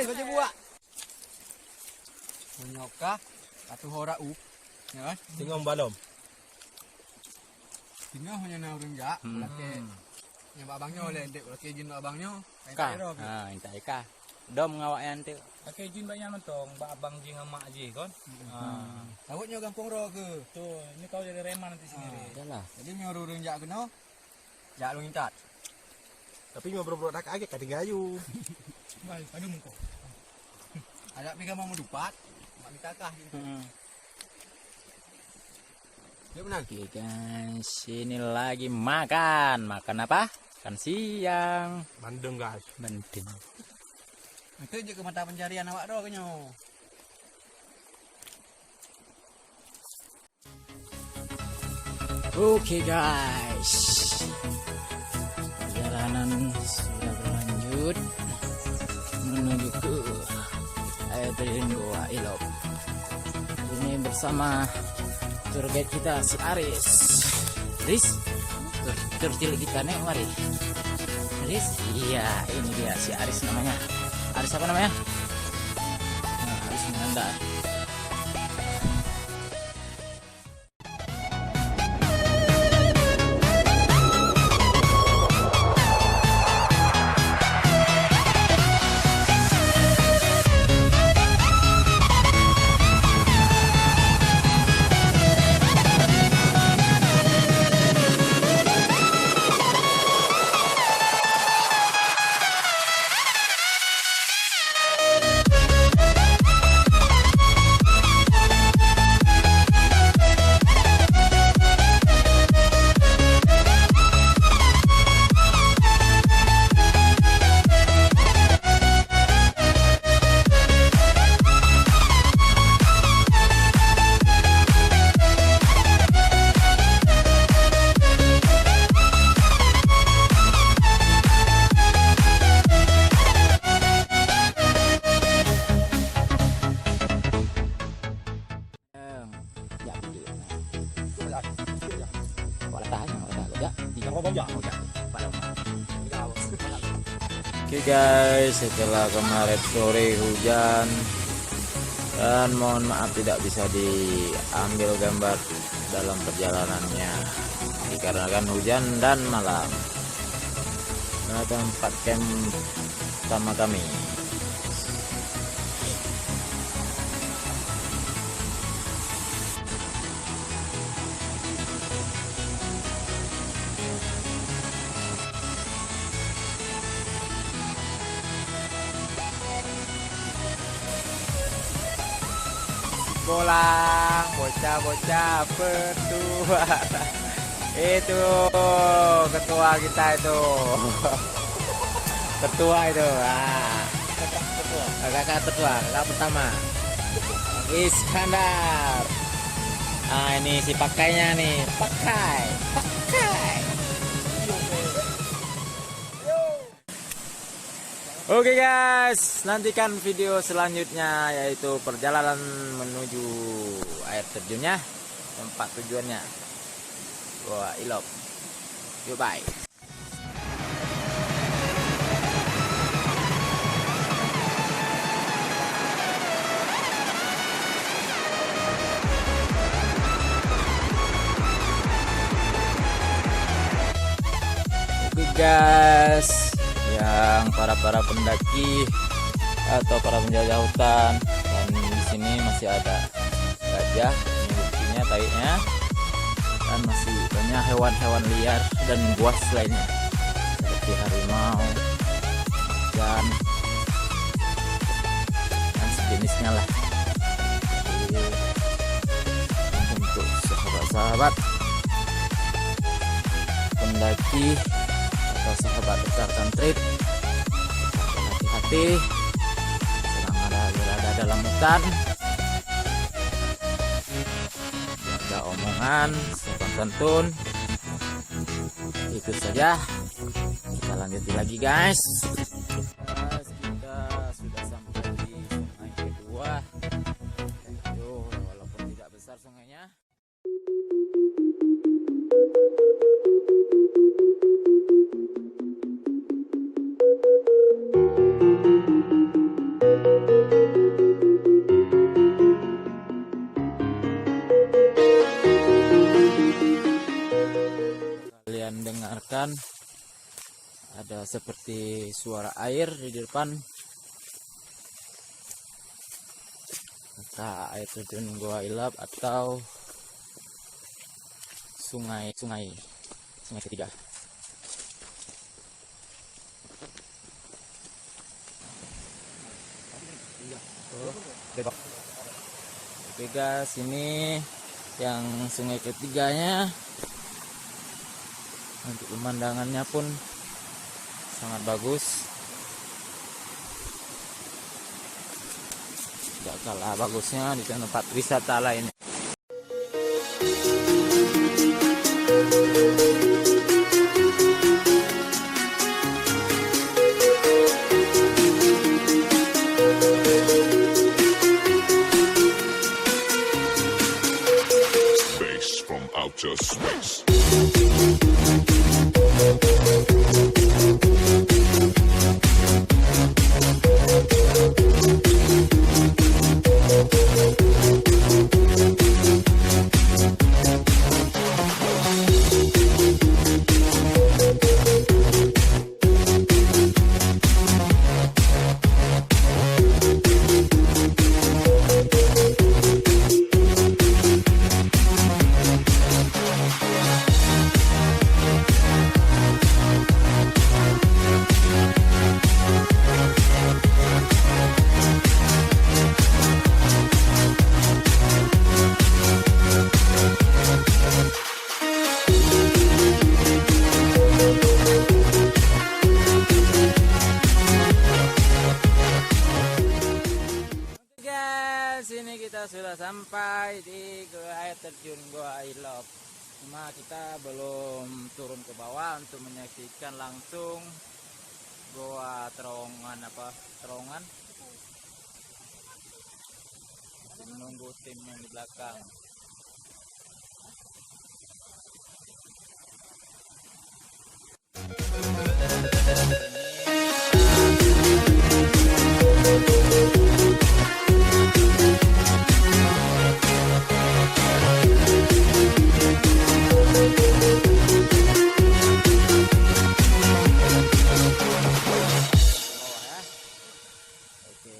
Res baca buat. Menyokah satu hora ya kan? Tinggal balom. Tinggal hanya naurun enggak, laki yang abangnya oleh dek, laki izin abangnya. Ka. Ah, minta ika. Dom ngawaknya nanti. Pakai izin banyak mentong, abang jing sama mak ji kan. Takutnya gampang roh ke. Tuh, ini kau jadi reman nanti sendiri. Yalah. Jadi naurun enggak kena. Jak lu intat. Tapi mau berbuat nak agak kadang gayu. Baik, aduh muka. Ada pika mau dupat, mak ditakah. Dia benar. Oke guys, ini lagi makan. Makan apa? Makan siang. Bandeng guys. Mending. Itu juga mata pencarian awak doh kenyo. Oke guys, perjalanan sudah berlanjut menuju ke air terjun Goa Ilok. Ini bersama tour guide kita si Aris. Aris, tour cilik kita nih mari. Aris, iya ini dia si Aris namanya. Aris apa namanya? Nah, Aris Menandar. Oke guys, setelah kemarin sore hujan dan mohon maaf tidak bisa diambil gambar dalam perjalanannya dikarenakan hujan dan malam. Nah, tempat camp sama kami. Pulang bocah-bocah berdua. Itu ketua kita itu. Ketua itu. Kakak ketua, kakak pertama. Iskandar. Ah, ini si pakainya nih. Pakai. Oke guys, nantikan video selanjutnya yaitu perjalanan menuju air terjunnya, tempat tujuannya Goa Ilok. Yuk bye. Oke guys, yang para pendaki atau para penjajah hutan, dan di sini masih ada gajah, ini buktinya taiknya, dan masih banyak hewan-hewan liar dan buas lainnya seperti harimau dan sejenisnya lah. Jadi, untuk sahabat-sahabat pendaki atau sahabat rekan trip, hati-hati sedang berada dalam hutan, jaga omongan, sopan santun. Itu saja, kita lanjut lagi guys. Kita sudah sampai di sungai kedua, itu walaupun tidak besar sungainya. perhatikan ada seperti suara air di depan. Apakah air terjun Goa Ilap atau sungai ketiga? Oke guys, ini yang sungai ketiganya. Untuk pemandangannya pun sangat bagus, tidak kalah bagusnya di tempat wisata lain. Space from outer space. Sini kita sudah sampai di air terjun Goa Ilap. Cuma kita belum turun ke bawah untuk menyaksikan langsung Goa Terowongan Terowongan. Menunggu tim yang di belakang. Oke.